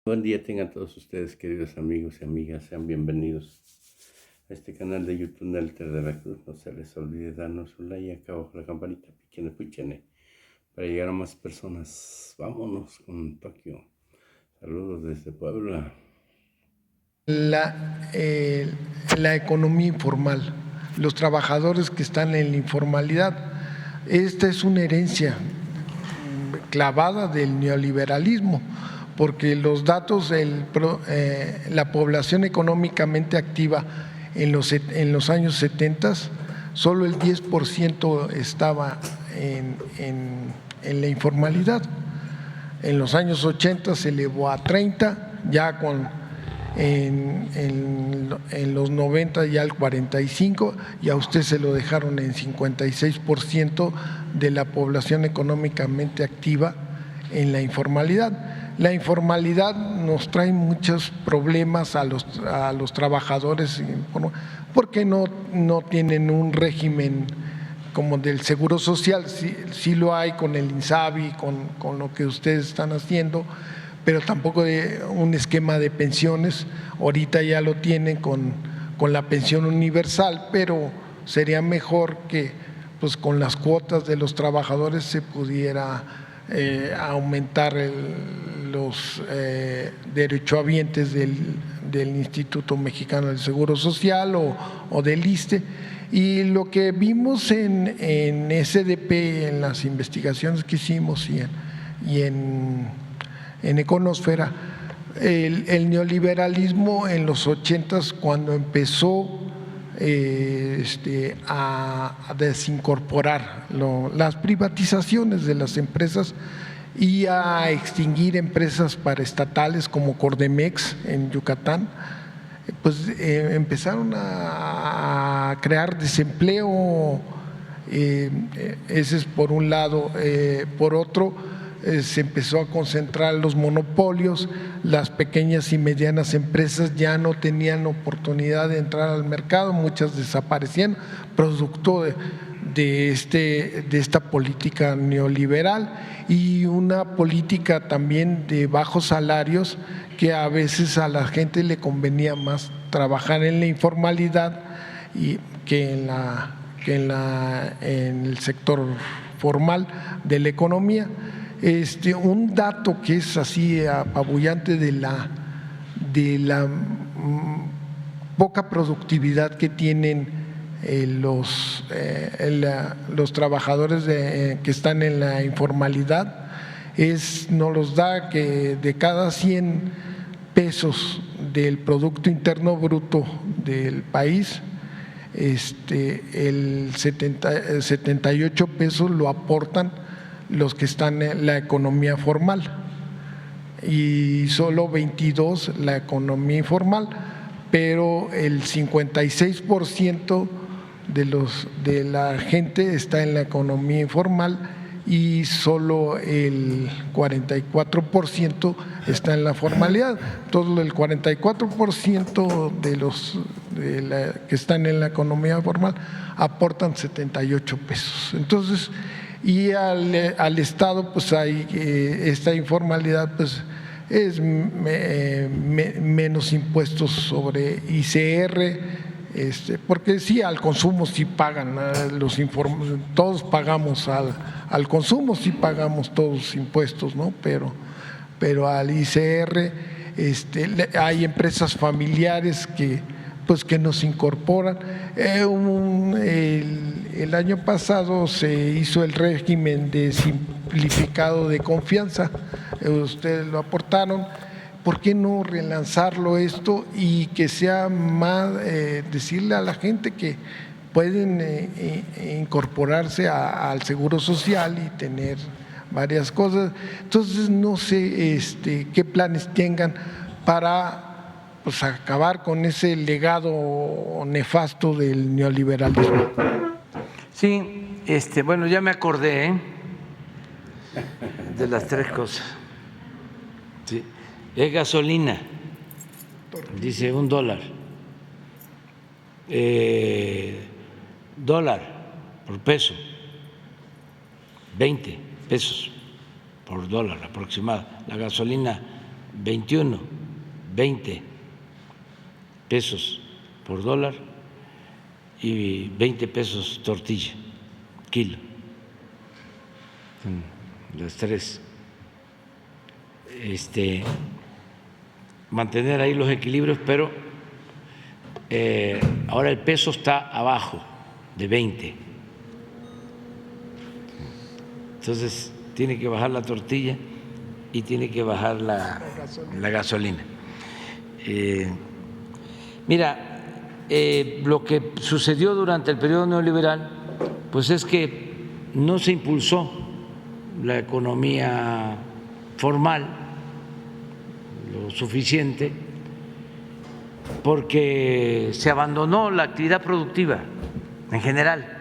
Buen día tengan todos ustedes, queridos amigos y amigas. Sean bienvenidos a este canal de YouTube del Alter de la Cruz. No se les olvide darnos un like y acá abajo la campanita, piquen, piquen, para llegar a más personas. Vámonos con Tokio. Saludos desde Puebla. La economía informal, los trabajadores que están en la informalidad. Esta es una herencia clavada del neoliberalismo, porque los datos de la población económicamente activa en los años 70, solo el 10% estaba en la informalidad. En los años 80 se elevó a 30, ya en los 90 ya al 45, y a usted se lo dejaron en 56% de la población económicamente activa en la informalidad. La informalidad nos trae muchos problemas a los trabajadores porque no tienen un régimen como del Seguro Social. Sí lo hay con el INSABI, con lo que ustedes están haciendo, pero tampoco de un esquema de pensiones. Ahorita ya lo tienen con la pensión universal, pero sería mejor que pues con las cuotas de los trabajadores se pudiera aumentar los derechohabientes del Instituto Mexicano del Seguro Social o del ISSSTE. Y lo que vimos en SDP, en las investigaciones que hicimos y en Econosfera, el neoliberalismo en los 80, cuando empezó a desincorporar las privatizaciones de las empresas y a extinguir empresas paraestatales como Cordemex en Yucatán, pues empezaron a crear desempleo. Ese es por un lado. Por otro, se empezó a concentrar los monopolios, las pequeñas y medianas empresas ya no tenían oportunidad de entrar al mercado, muchas desaparecían producto de esta política neoliberal y una política también de bajos salarios, que a veces a la gente le convenía más trabajar en la informalidad que en el sector formal de la economía. Un dato que es así apabullante de la poca productividad que tienen los trabajadores que están en la informalidad, nos los da que de cada 100 pesos del Producto Interno Bruto del país, el 78 pesos lo aportan los que están en la economía formal y solo 22 la economía informal, pero el 56% de la gente está en la economía informal y solo el 44% está en la formalidad. Todo el 44% que están en la economía formal aportan 78 pesos. Entonces, y al Estado pues hay esta informalidad, pues es menos impuestos sobre ICR, porque sí, al consumo sí pagan todos pagamos al consumo, sí pagamos todos impuestos, ¿no? Pero al ICR hay empresas familiares que nos incorporan. El año pasado se hizo el régimen de simplificado de confianza, ustedes lo aportaron. ¿Por qué no relanzarlo esto y que sea más, decirle a la gente que pueden incorporarse al Seguro Social y tener varias cosas? Entonces no sé qué planes tengan para pues acabar con ese legado nefasto del neoliberalismo. Sí, bueno, ya me acordé de las tres cosas. Sí. Es gasolina, dice $1. Dólar por peso, 20 pesos por dólar aproximado. La gasolina 21, 20 pesos por dólar y 20 pesos tortilla, kilo. Las tres. Mantener ahí los equilibrios, pero ahora el peso está abajo de 20. Entonces tiene que bajar la tortilla y tiene que bajar la gasolina. Mira, lo que sucedió durante el periodo neoliberal, pues es que no se impulsó la economía formal lo suficiente porque se abandonó la actividad productiva en general.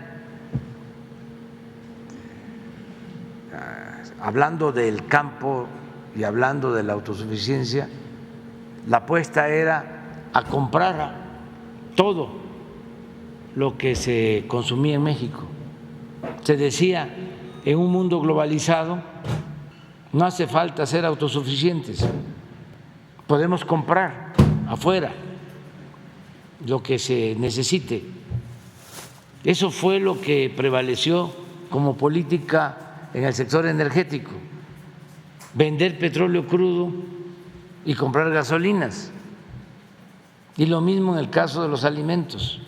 Hablando del campo y hablando de la autosuficiencia, la apuesta era a comprar todo lo que se consumía en México. Se decía, en un mundo globalizado no hace falta ser autosuficientes, podemos comprar afuera lo que se necesite. Eso fue lo que prevaleció como política en el sector energético, vender petróleo crudo y comprar gasolinas. Y lo mismo en el caso de los alimentos.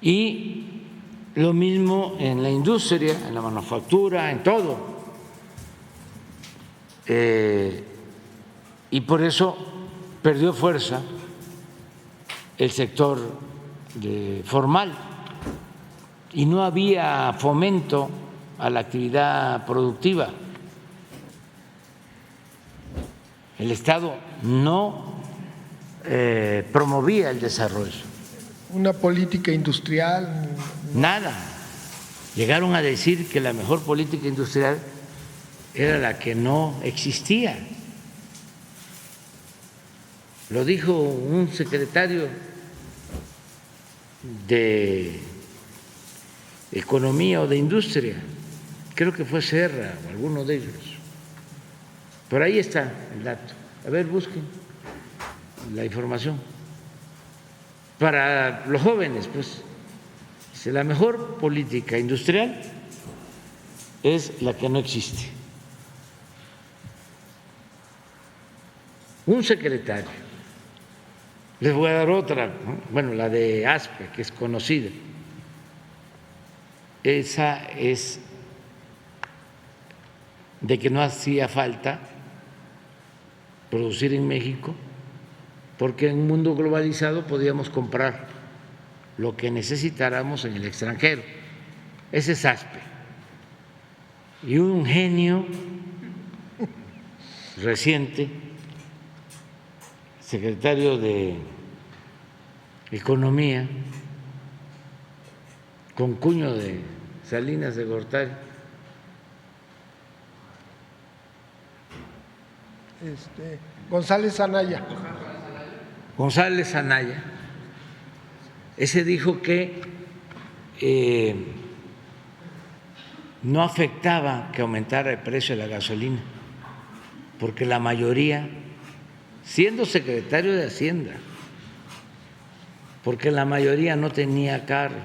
Y lo mismo en la industria, en la manufactura, en todo. Y por eso perdió fuerza el sector formal y no había fomento a la actividad productiva. El Estado no promovía el desarrollo. Una política industrial. Nada. Llegaron a decir que la mejor política industrial era la que no existía. Lo dijo un secretario de Economía o de Industria, creo que fue Serra o alguno de ellos. Por ahí está el dato. A ver, busquen la información. Para los jóvenes, pues, la mejor política industrial es la que no existe. Un secretario. Les voy a dar otra, ¿no? Bueno, la de ASPE, que es conocida. Esa es de que no hacía falta producir en México, porque en un mundo globalizado podíamos comprar lo que necesitáramos en el extranjero. Ese es ASPE. Y un genio reciente, secretario de Economía, con cuño de Salinas de Gortari, González Anaya. González Anaya, ese dijo que no afectaba que aumentara el precio de la gasolina, porque la mayoría, siendo secretario de Hacienda, porque la mayoría no tenía carro,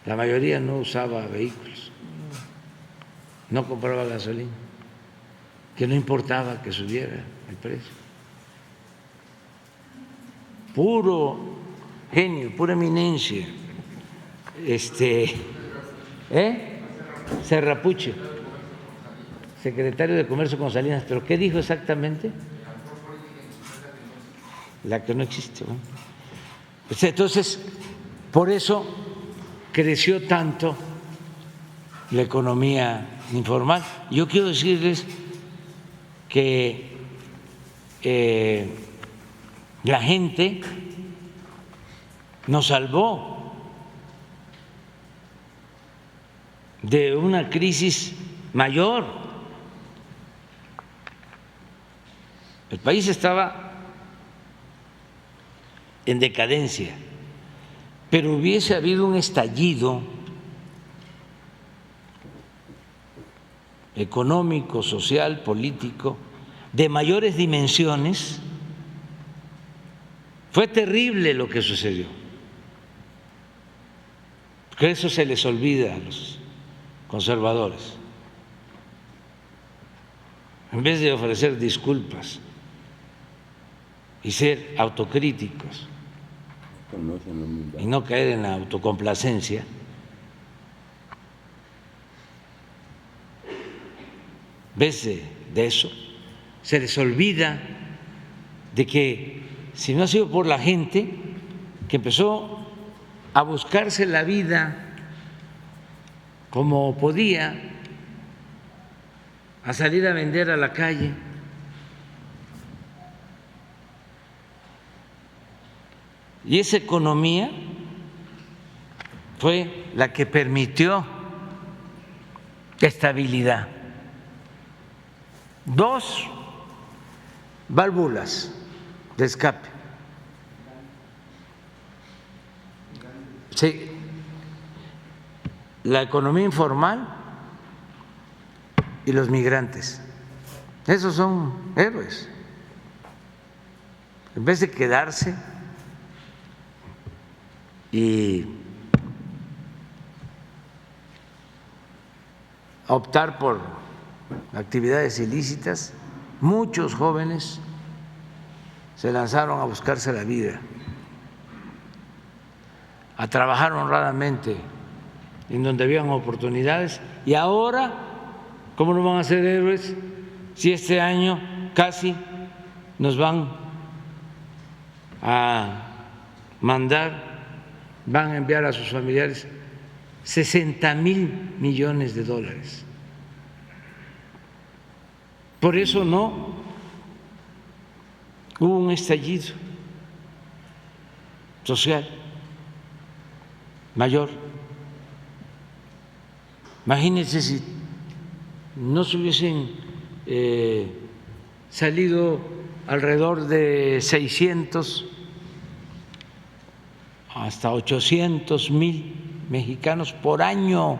la mayoría no usaba vehículos, no compraba gasolina, que no importaba que subiera el precio. Puro genio, pura eminencia. Serrapuche, secretario de Comercio con Salinas, pero ¿qué dijo exactamente? La que no existe, ¿no? Entonces, por eso creció tanto la economía informal. Yo quiero decirles que la gente nos salvó de una crisis mayor. El país estaba en decadencia, pero hubiese habido un estallido económico, social, político, de mayores dimensiones. Fue terrible lo que sucedió, porque eso se les olvida a los conservadores. En vez de ofrecer disculpas y ser autocríticos y no caer en la autocomplacencia, en vez de eso, se les olvida de que si no ha sido por la gente que empezó a buscarse la vida como podía, a salir a vender a la calle, y esa economía fue la que permitió estabilidad. Dos válvulas de escape. Sí, la economía informal y los migrantes. Esos son héroes. En vez de quedarse y optar por actividades ilícitas, muchos jóvenes se lanzaron a buscarse la vida, a trabajar honradamente en donde habían oportunidades. Y ahora, ¿cómo no van a ser héroes si este año casi nos van a mandar, van a enviar a sus familiares 60,000 millones de dólares? Por eso no hubo un estallido social mayor. Imagínense si no se hubiesen salido alrededor de 600 hasta 800,000 mexicanos por año.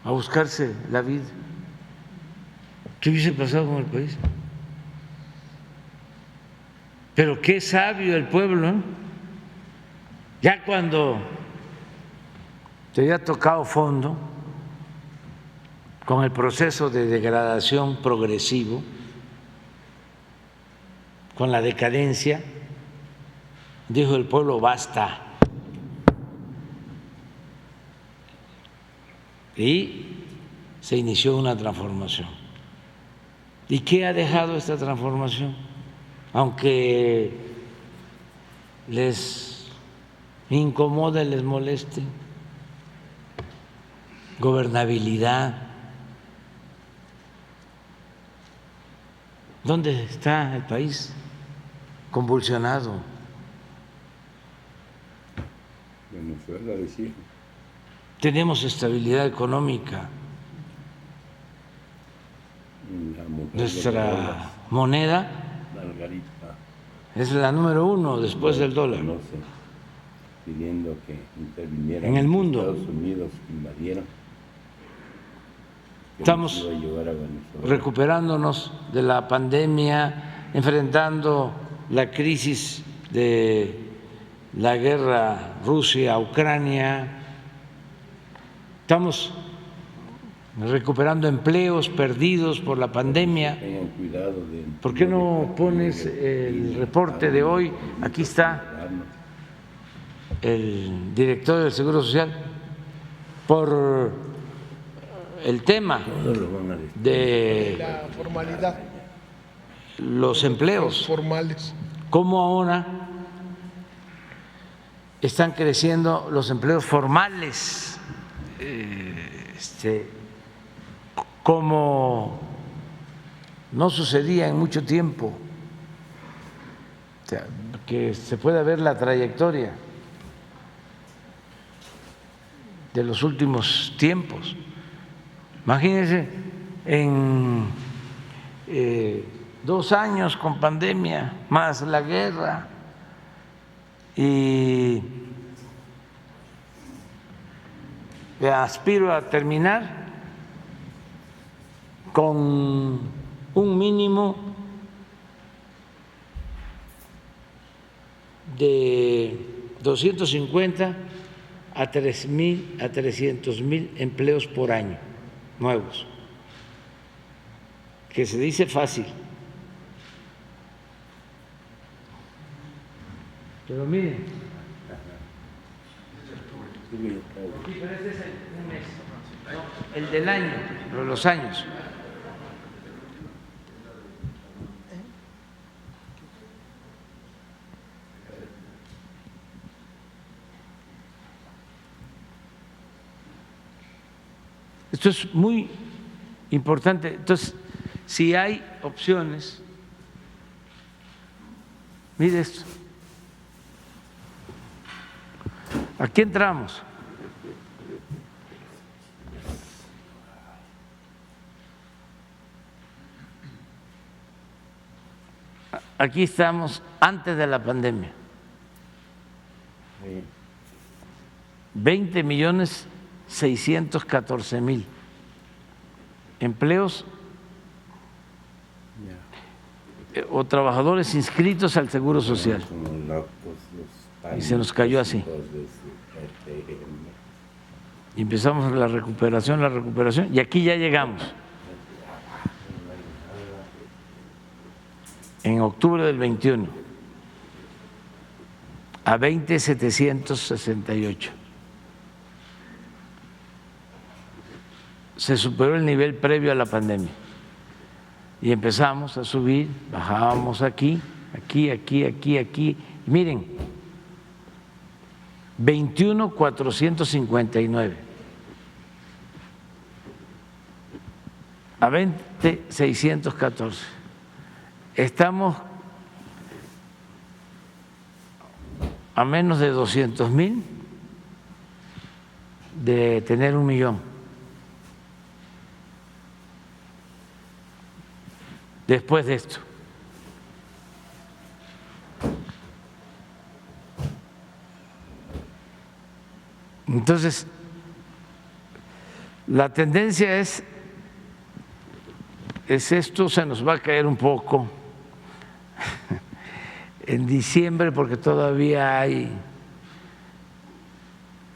A buscarse la vida. ¿Qué hubiese pasado con el país? Pero qué sabio el pueblo, ¿no? Ya cuando te había tocado fondo con el proceso de degradación progresivo, con la decadencia, dijo el pueblo: basta. Y se inició una transformación. ¿Y qué ha dejado esta transformación? Aunque les incomode, les moleste: gobernabilidad. ¿Dónde está el país? Convulsionado. Venezuela, decía. Tenemos estabilidad económica. Nuestra moneda es la número 1 después del dólar pidiendo que intervinieran en el mundo. Estados Unidos invadieron. Estamos recuperándonos de la pandemia, enfrentando la crisis de la guerra Rusia-Ucrania. Estamos recuperando empleos perdidos por la pandemia. ¿Por qué no pones el reporte de hoy? Aquí está el director del Seguro Social por el tema de la formalidad, los empleos formales. Cómo ahora están creciendo los empleos formales, como no sucedía en mucho tiempo. O sea, que se pueda ver la trayectoria de los últimos tiempos. Imagínense, en 2 años con pandemia, más la guerra, y aspiro a terminar con un mínimo de 250 a 300,000 empleos por año nuevos, que se dice fácil, pero miren, pero este es un mes, no, el del año, los años. Esto es muy importante. Entonces, si hay opciones, mire esto. Aquí entramos. Aquí estamos antes de la pandemia. 20,614,000 empleos o trabajadores inscritos al Seguro Social. Y se nos cayó así. Y empezamos la recuperación, y aquí ya llegamos. En octubre del 21 a 20,768. Se superó el nivel previo a la pandemia y empezamos a subir, bajábamos aquí. Y miren, 21,459 a 20,614. Estamos a menos de 200,000 de tener 1,000,000. Después de esto. Entonces, la tendencia es esto, se nos va a caer un poco en diciembre porque todavía hay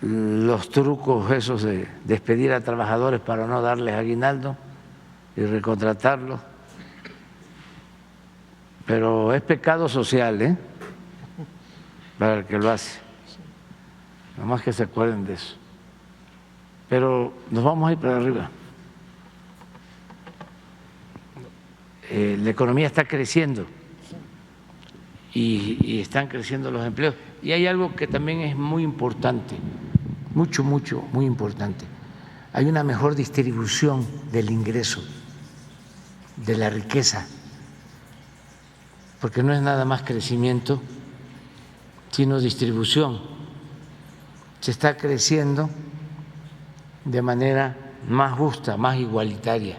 los trucos esos de despedir a trabajadores para no darles aguinaldo y recontratarlos. Pero es pecado social, para el que lo hace. Nada más que se acuerden de eso. Pero nos vamos a ir para arriba. La economía está creciendo y están creciendo los empleos. Y hay algo que también es muy importante, muy importante. Hay una mejor distribución del ingreso, de la riqueza, porque no es nada más crecimiento, sino distribución. Se está creciendo de manera más justa, más igualitaria.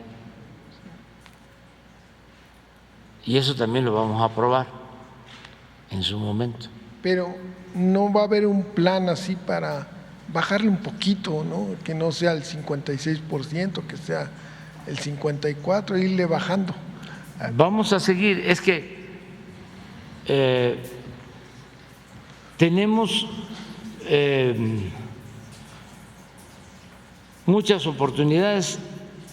Y eso también lo vamos a aprobar en su momento. Pero no va a haber un plan así para bajarle un poquito, ¿no? Que no sea el 56%, que sea el 54%, irle bajando. Vamos a seguir, es que tenemos muchas oportunidades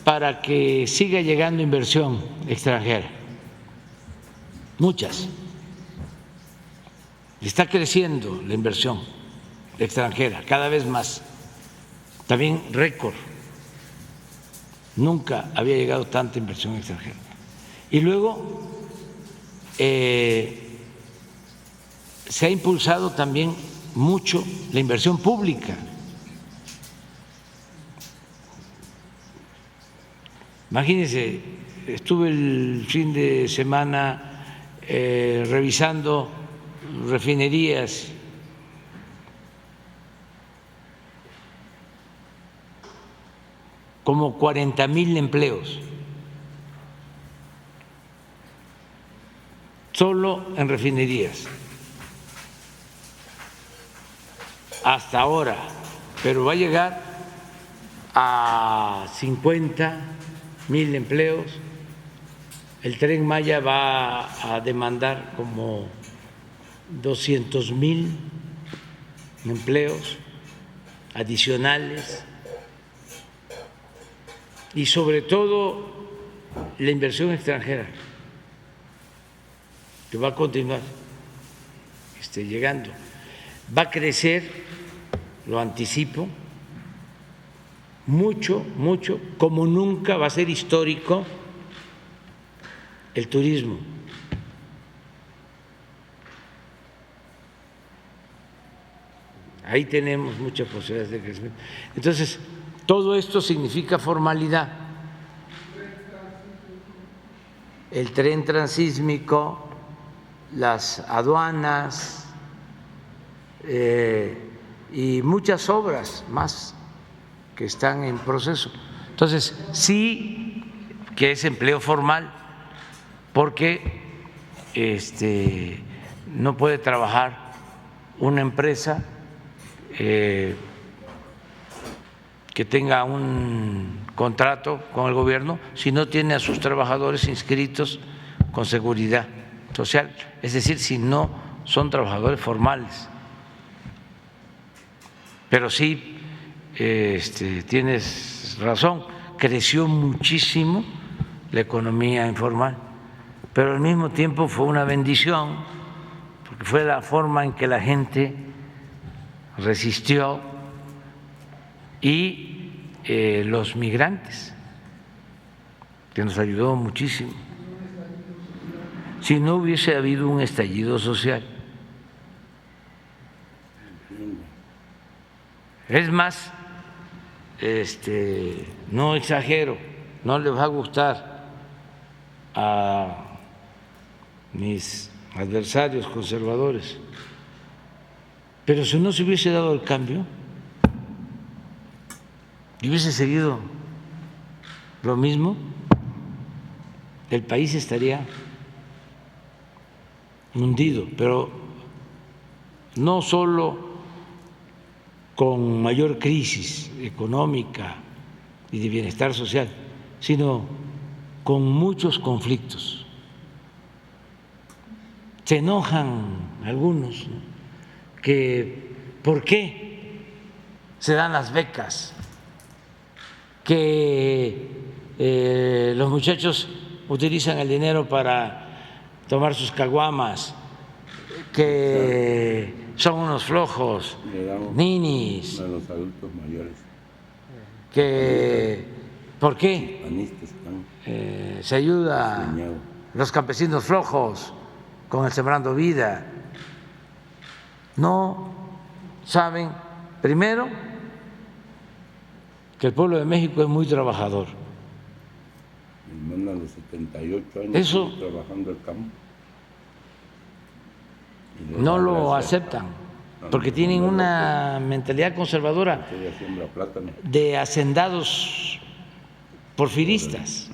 para que siga llegando inversión extranjera, muchas. Está creciendo la inversión extranjera cada vez más, también récord. Nunca había llegado tanta inversión extranjera. Y luego se ha impulsado también mucho la inversión pública. Imagínense, estuve el fin de semana revisando refinerías, como 40,000 empleos solo en refinerías hasta ahora, pero va a llegar a 50,000 empleos. El Tren Maya va a demandar como 200,000 empleos adicionales y sobre todo la inversión extranjera que va a continuar llegando. Va a crecer, lo anticipo, mucho, mucho, como nunca. Va a ser histórico el turismo. Ahí tenemos muchas posibilidades de crecimiento. Entonces, todo esto significa formalidad. El tren transísmico, las aduanas y muchas obras más que están en proceso. Entonces, sí que es empleo formal, porque no puede trabajar una empresa que tenga un contrato con el gobierno si no tiene a sus trabajadores inscritos con seguridad social, es decir, si no son trabajadores formales. Pero sí, tienes razón, creció muchísimo la economía informal, pero al mismo tiempo fue una bendición, porque fue la forma en que la gente resistió, y los migrantes, que nos ayudó muchísimo. Si no hubiese habido un estallido social. Es más, no exagero, no les va a gustar a mis adversarios conservadores, pero si no se hubiese dado el cambio y hubiese seguido lo mismo, el país estaría hundido, pero no solo con mayor crisis económica y de bienestar social, sino con muchos conflictos. Se enojan algunos, ¿no?, que ¿por qué se dan las becas? Que los muchachos utilizan el dinero para tomar sus caguamas, que son unos flojos, ninis, a los adultos mayores. que ¿por qué se ayuda a los campesinos flojos con el Sembrando Vida? No saben, primero, que el pueblo de México es muy trabajador. Mandan los 78 años Eso trabajando el campo. No lo aceptan, porque tienen una mentalidad conservadora de hacendados porfiristas.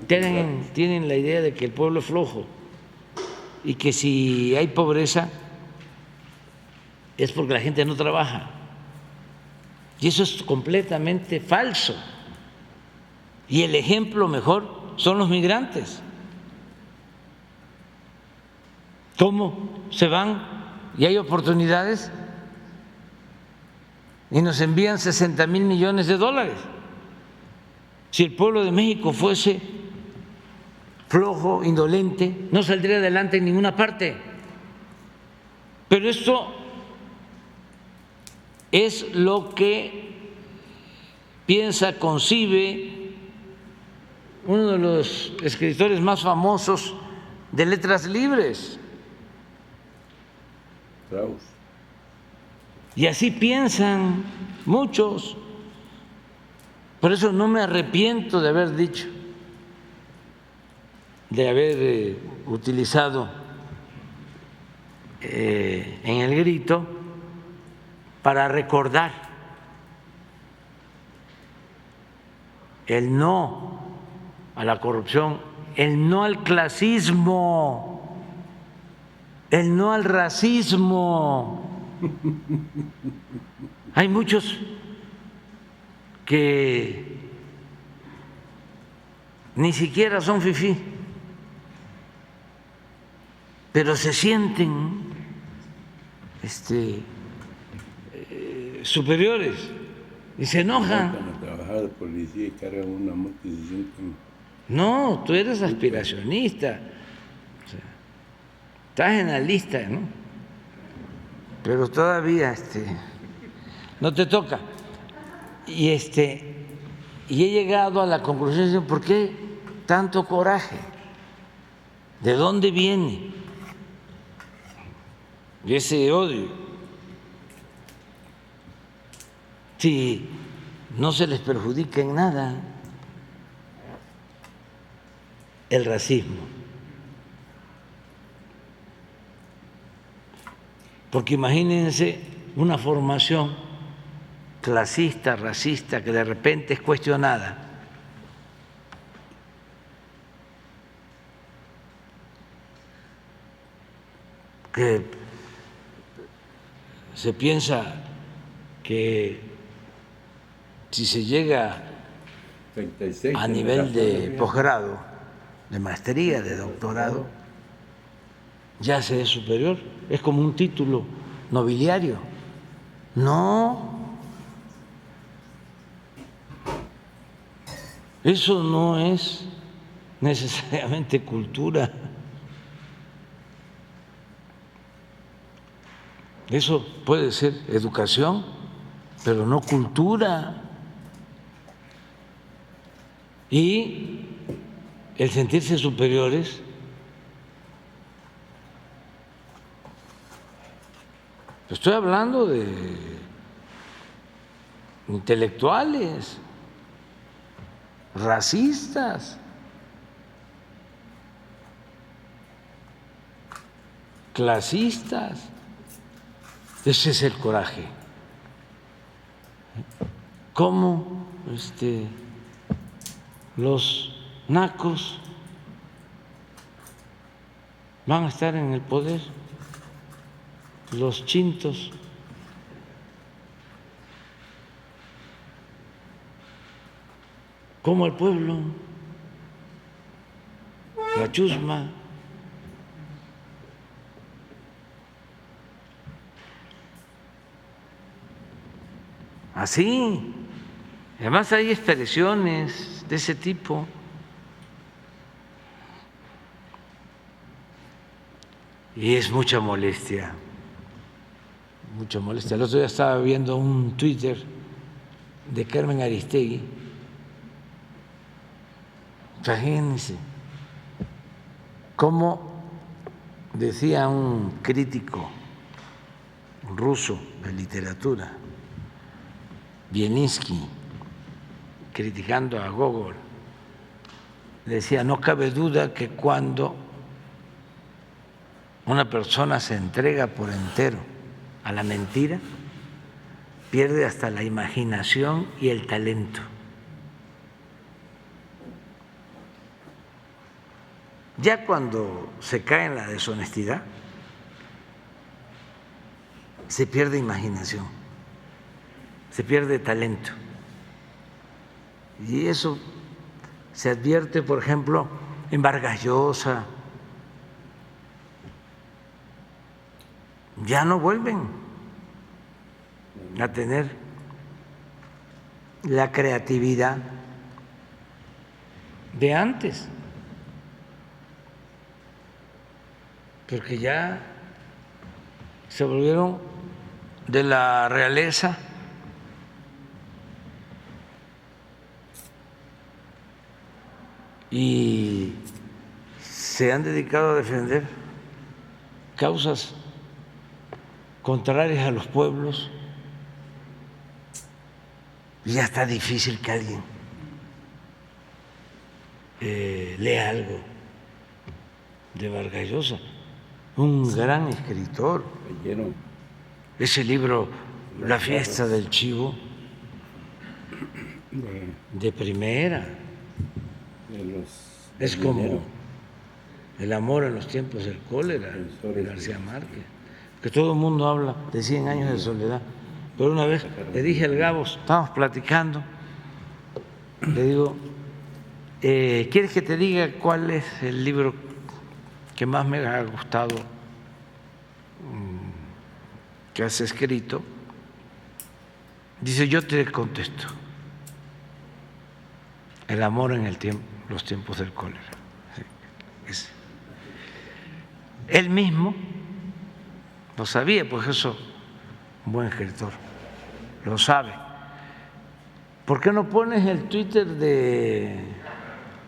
Tienen la idea de que el pueblo es flojo y que si hay pobreza es porque la gente no trabaja. Y eso es completamente falso. Y el ejemplo mejor son los migrantes. ¿Cómo se van y hay oportunidades y nos envían 60,000 millones de dólares? Si el pueblo de México fuese flojo, indolente, no saldría adelante en ninguna parte. Pero esto es lo que piensa, concibe uno de los escritores más famosos de letras libres, Strauss. Y así piensan muchos. Por eso no me arrepiento de haber dicho, de haber utilizado en el grito para recordar el no a la corrupción, el no al clasismo, el no al racismo. Hay muchos que ni siquiera son fifí, pero se sienten superiores y se enojan. Cuando trabajaba de policía y cargan una moto y se sienten... No, tú eres aspiracionista, o sea, estás en la lista, ¿no? Pero todavía no te toca. Y y he llegado a la conclusión de ¿por qué tanto coraje? ¿De dónde viene ese odio? Si no se les perjudica en nada el racismo. Porque imagínense una formación clasista, racista, que de repente es cuestionada. Que se piensa que si se llega 36 a nivel de posgrado, de maestría, de doctorado, ya se es superior, es como un título nobiliario. No, eso no es necesariamente cultura. Eso puede ser educación, pero no cultura. Y el sentirse superiores estoy hablando de intelectuales, racistas, clasistas. Ese es el coraje. ¿Cómo los nacos van a estar en el poder? Los chintos. ¿Cómo el pueblo? La chusma. Así. Además hay expresiones de ese tipo. Y es mucha molestia. Mucha molestia. El otro día estaba viendo un Twitter de Carmen Aristegui. Imagínense cómo decía un crítico ruso de literatura, Bielinski, criticando a Gogol, decía: no cabe duda que cuando una persona se entrega por entero a la mentira, pierde hasta la imaginación y el talento. Ya cuando se cae en la deshonestidad, se pierde imaginación, se pierde talento. Y eso se advierte, por ejemplo, en Vargas Llosa. Ya no vuelven a tener la creatividad de antes, porque ya se volvieron de la realeza y se han dedicado a defender causas contrarias a los pueblos, y ya está difícil que alguien lea algo de Vargas Llosa, un gran escritor. Leyeron Ese libro, La fiesta del chivo, de primera, es como El amor en los tiempos del cólera, de García Márquez, que todo el mundo habla de 100 años de soledad. Pero una vez le dije al Gabo, estábamos platicando le digo, ¿quieres que te diga cuál es el libro que más me ha gustado que has escrito? Dice, yo te contesto. El amor en los tiempos del cólera. Sí, él mismo lo sabía, pues eso, un buen escritor, lo sabe. ¿Por qué no pones el Twitter de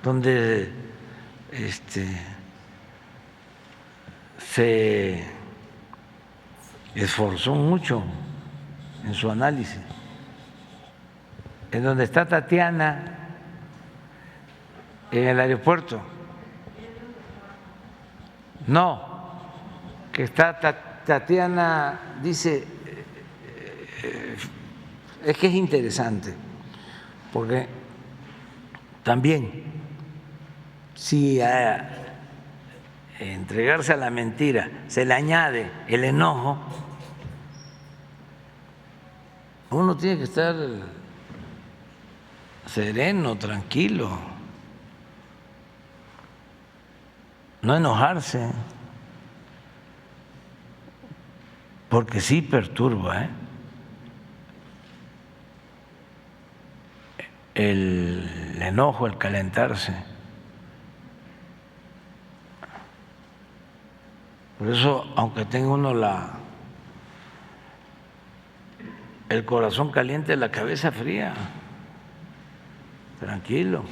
donde se esforzó mucho en su análisis? En donde está Tatiana en el aeropuerto. No, que está Tatiana, dice, es que es interesante, porque también si a entregarse a la mentira se le añade el enojo, uno tiene que estar sereno, tranquilo, no enojarse, porque sí perturba, el enojo, el calentarse. Por eso, aunque tenga uno el corazón caliente, la cabeza fría, tranquilo.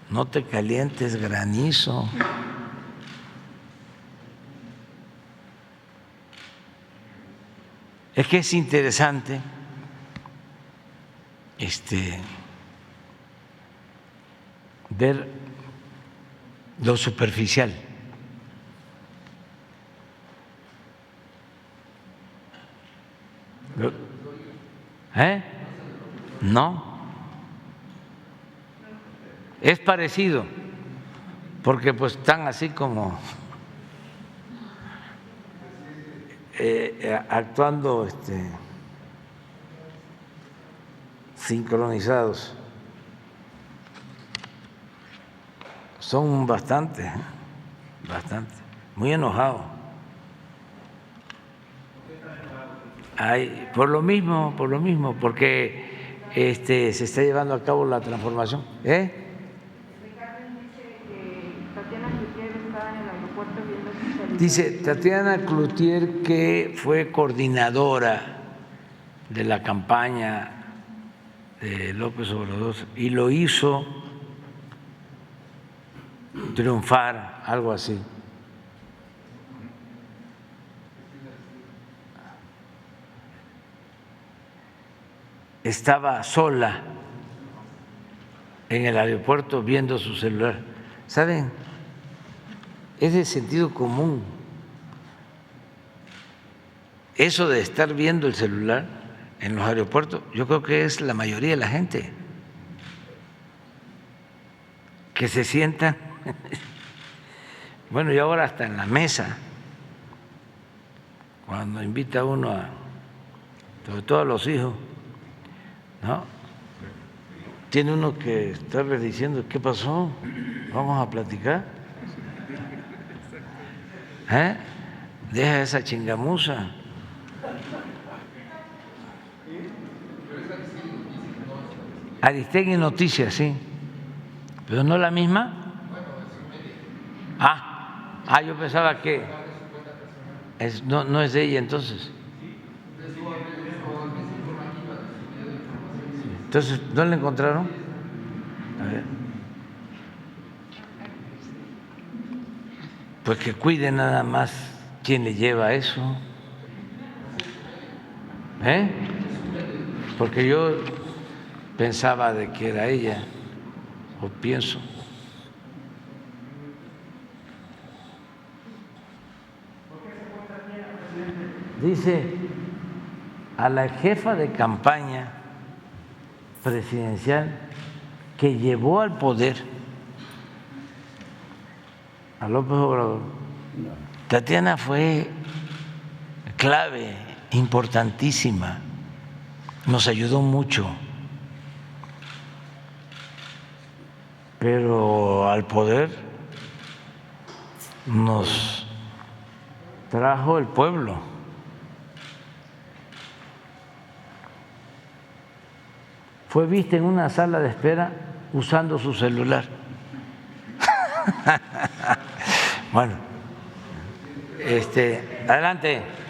No te calientes, granizo. Es que es interesante ver lo superficial. No. Es parecido, porque pues están así como actuando sincronizados. Son bastante, muy enojados. Por lo mismo, porque se está llevando a cabo la transformación. Dice Tatiana Cloutier, que fue coordinadora de la campaña de López Obrador y lo hizo triunfar, algo así. Estaba sola en el aeropuerto viendo su celular. ¿Saben? Es de sentido común. Eso de estar viendo el celular en los aeropuertos, yo creo que es la mayoría de la gente que se sienta, bueno, y ahora hasta en la mesa, cuando invita uno sobre todo a los hijos, ¿no? Tiene uno que estarles diciendo, ¿qué pasó? Vamos a platicar. Deja esa chingamuza. Aristegui Noticias, sí, pero no la misma. Yo pensaba que no es de ella, entonces. Entonces, ¿no la encontraron? A ver. Pues que cuide nada más quién le lleva eso. Porque yo pensaba de que era ella, o pienso. Dice, a la jefa de campaña presidencial que llevó al poder a López Obrador, Tatiana fue clave, importantísima. nos ayudó mucho, pero al poder nos trajo el pueblo. Fue vista en una sala de espera usando su celular. Bueno, adelante.